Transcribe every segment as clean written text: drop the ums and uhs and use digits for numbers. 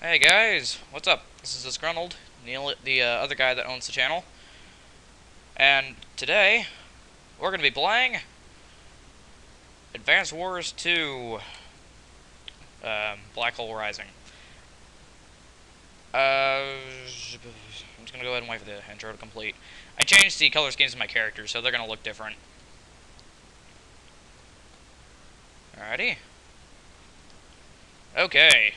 Hey guys, what's up? This is Disgruntled, Neil, the other guy that owns the channel, and today we're going to be playing Advance Wars 2, Black Hole Rising. I'm just going to go ahead and wait for the intro to complete. I changed the color schemes of my characters, so they're going to look different. Alrighty. Okay.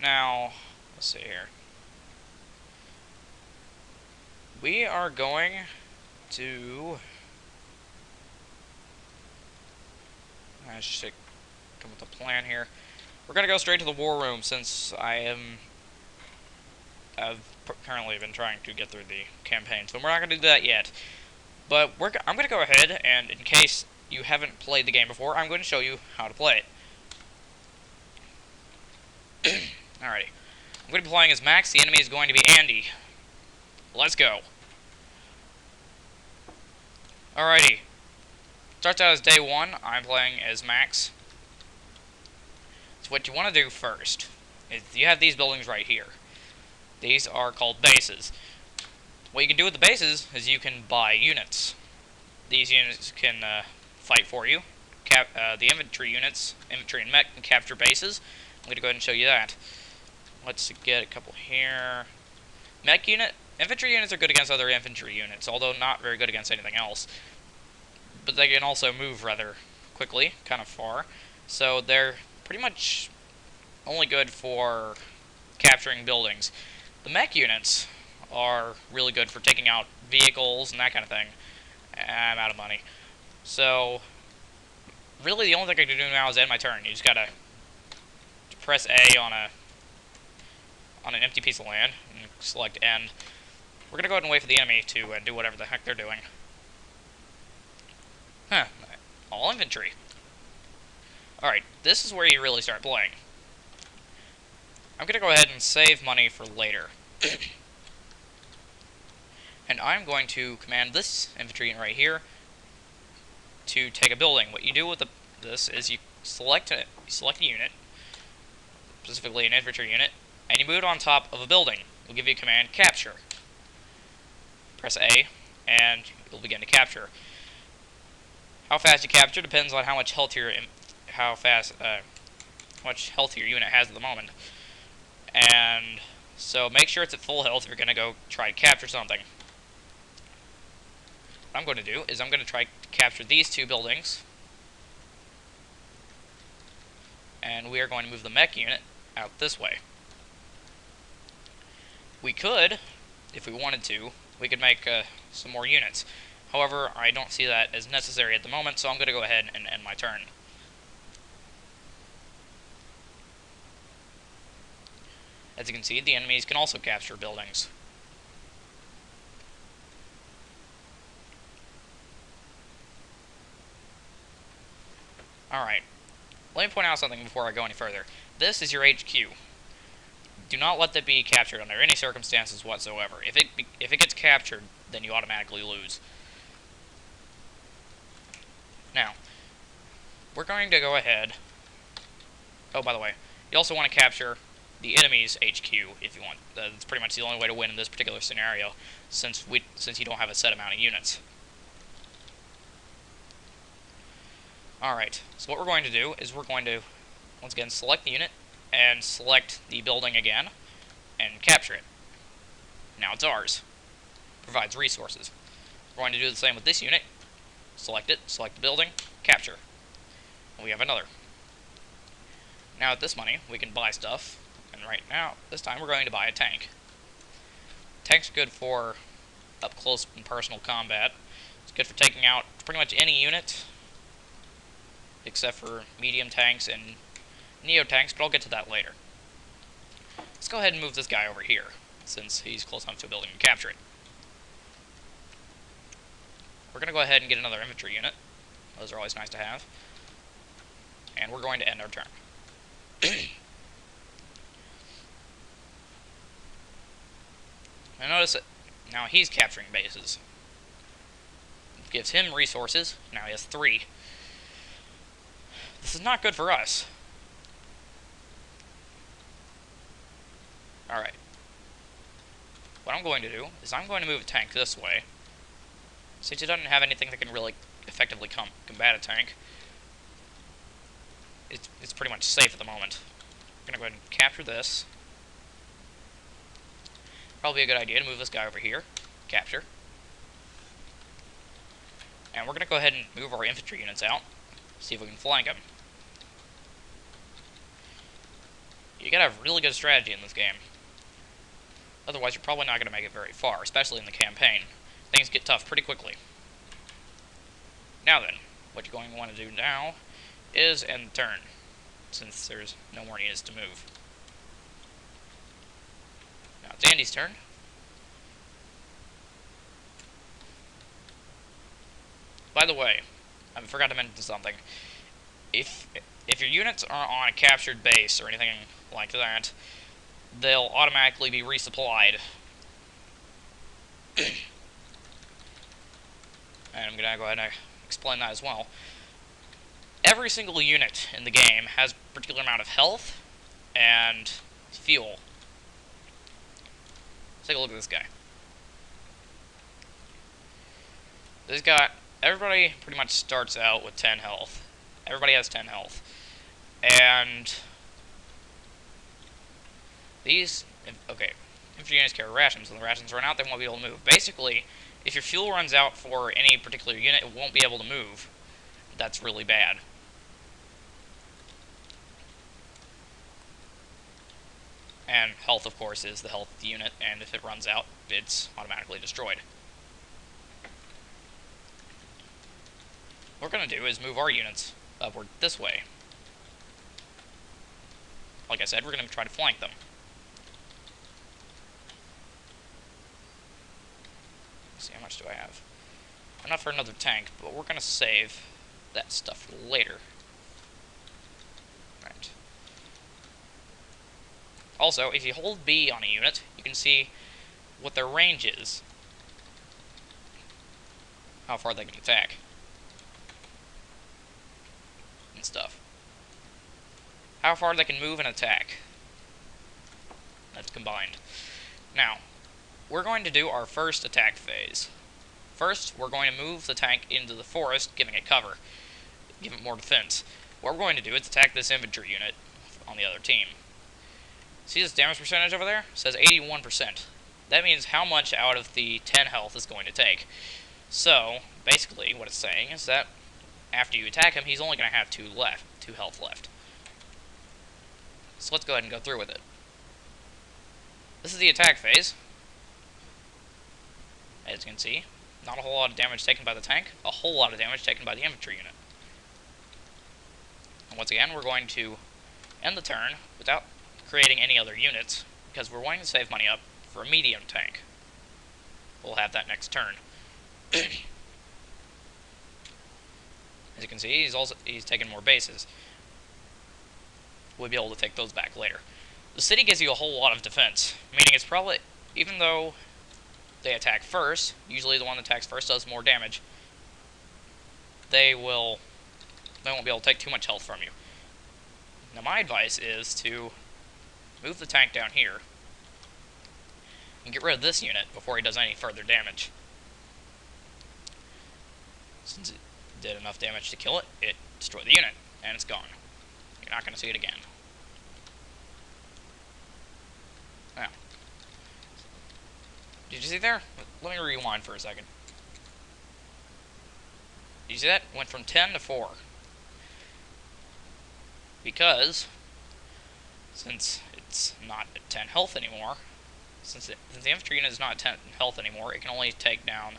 Now, let's see here. We are going to... I should come with a plan here. We're going to go straight to the war room since I've currently been trying to get through the campaign, so we're not going to do that yet. But I'm going to go ahead, and in case you haven't played the game before, I'm going to show you how to play it. Alrighty. I'm going to be playing as Max, the enemy is going to be Andy. Let's go. Alrighty. Starts out as day 1, I'm playing as Max. So what you want to do first is you have these buildings right here. These are called bases. What you can do with the bases is you can buy units. These units can fight for you. The infantry units, infantry and mech, can capture bases. I'm going to go ahead and show you that. Let's get a couple here. Infantry units are good against other infantry units, although not very good against anything else. But they can also move rather quickly, kind of far. So they're pretty much only good for capturing buildings. The mech units are really good for taking out vehicles and that kind of thing. I'm out of money. So, really the only thing I can do now is end my turn. You just gotta press A on an empty piece of land and select end. We're gonna go ahead and wait for the enemy to do whatever the heck they're doing. Huh. All infantry. Alright, this is where you really start playing. I'm gonna go ahead and save money for later. And I'm going to command this infantry unit right here to take a building. What you do with this is you select a unit, specifically an infantry unit, and you move it on top of a building. We'll give you a command, capture. Press A, and you'll begin to capture. How fast you capture depends on how much health your unit has at the moment. And so make sure it's at full health if you're going to go try to capture something. What I'm going to do is I'm going to try to capture these two buildings. And we are going to move the mech unit out this way. We could, if we wanted to, we could make some more units. However, I don't see that as necessary at the moment, so I'm going to go ahead and end my turn. As you can see, the enemies can also capture buildings. Alright, let me point out something before I go any further. This is your HQ. Do not let that be captured under any circumstances whatsoever. If it gets captured, then you automatically lose. Now, we're going to go ahead... Oh, by the way, you also want to capture the enemy's HQ if you want. That's pretty much the only way to win in this particular scenario, since you don't have a set amount of units. Alright, so what we're going to do is we're going to, once again, select the unit, and select the building again, and capture it. Now it's ours. Provides resources. We're going to do the same with this unit. Select it, select the building, capture. And we have another. Now with this money, we can buy stuff, and right now, this time we're going to buy a tank. Tank's good for up close and personal combat. It's good for taking out pretty much any unit, except for medium tanks and neo tanks, but I'll get to that later. Let's go ahead and move this guy over here, since he's close enough to a building and capture it. We're going to go ahead and get another infantry unit. Those are always nice to have. And we're going to end our turn. I notice that now he's capturing bases. gives him resources. Now he has 3. This is not good for us. Alright. What I'm going to do is I'm going to move a tank this way. Since he doesn't have anything that can really effectively combat a tank, it's pretty much safe at the moment. I'm going to go ahead and capture this. Probably a good idea to move this guy over here. Capture. And we're going to go ahead and move our infantry units out. See if we can flank them. You gotta have really good strategy in this game. Otherwise, you're probably not going to make it very far, especially in the campaign. Things get tough pretty quickly. Now then, what you're going to want to do now is end the turn, since there's no more units to move. Now it's Andy's turn. By the way, I forgot to mention something. If your units are on a captured base or anything like that, they'll automatically be resupplied. And I'm going to go ahead and explain that as well. Every single unit in the game has a particular amount of health and fuel. Let's take a look at this guy. Everybody pretty much starts out with 10 health. Everybody has 10 health. And these, okay, infantry units carry rations. When the rations run out, they won't be able to move. Basically, if your fuel runs out for any particular unit, it won't be able to move. That's really bad. And health, of course, is the health of the unit, and if it runs out, it's automatically destroyed. What we're going to do is move our units upward this way. Like I said, we're going to try to flank them. Let's see, how much do I have? Enough for another tank, but we're going to save that stuff for later. Right. Also, if you hold B on a unit, you can see what their range is. How far they can attack. And stuff. How far they can move and attack. That's combined. Now, we're going to do our first attack phase. First, we're going to move the tank into the forest, giving it cover. Give it more defense. What we're going to do is attack this infantry unit on the other team. See this damage percentage over there? It says 81%. That means how much out of the 10 health is going to take. So, basically, what it's saying is that after you attack him, he's only going to have 2 health left. So let's go ahead and go through with it. This is the attack phase. As you can see, not a whole lot of damage taken by the tank, a whole lot of damage taken by the infantry unit. And once again, we're going to end the turn without creating any other units, because we're wanting to save money up for a medium tank. We'll have that next turn. As you can see, he's taken more bases. We'll be able to take those back later. The city gives you a whole lot of defense, meaning it's probably, even though they attack first, usually the one that attacks first does more damage, they won't be able to take too much health from you. Now my advice is to move the tank down here and get rid of this unit before he does any further damage. Since it did enough damage to kill it, it destroyed the unit, and it's gone. You're not going to see it again. Now, did you see there? Let me rewind for a second. Did you see that? It went from 10 to 4. Because, since it's not at 10 health anymore, since the infantry unit is not at 10 health anymore, it can only take down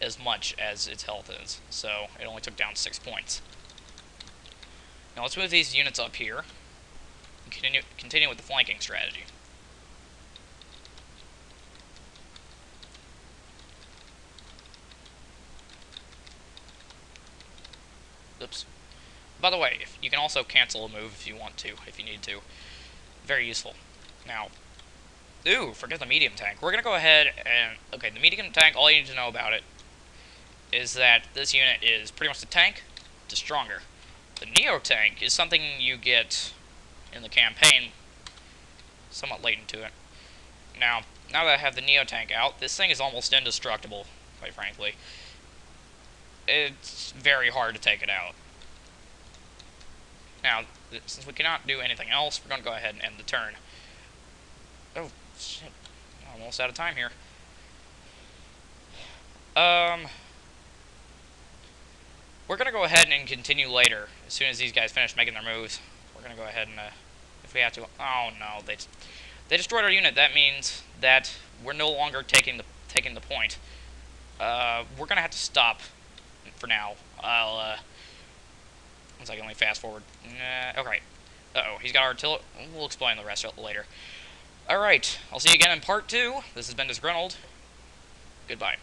as much as its health is. So, it only took down 6 points. Now let's move these units up here and continue with the flanking strategy. Oops. By the way, you can also cancel a move if you want to, if you need to. Very useful. Now, forget the medium tank. We're going to go ahead and, okay, the medium tank, all you need to know about it is that this unit is pretty much the tank, just stronger. The Neo tank is something you get in the campaign, somewhat late into it. Now that I have the Neo tank out, this thing is almost indestructible, quite frankly. It's very hard to take it out. Now, since we cannot do anything else, we're going to go ahead and end the turn. Oh, shit. Almost out of time here. We're going to go ahead and continue later. As soon as these guys finish making their moves, we're going to go ahead and, if we have to... Oh, no, they destroyed our unit. That means that we're no longer taking the point. We're going to have to stop for now. One second, let me fast forward. Okay. Uh-oh, he's got artillery. We'll explain the rest later. Alright, I'll see you again in part 2. This has been Disgruntled. Goodbye.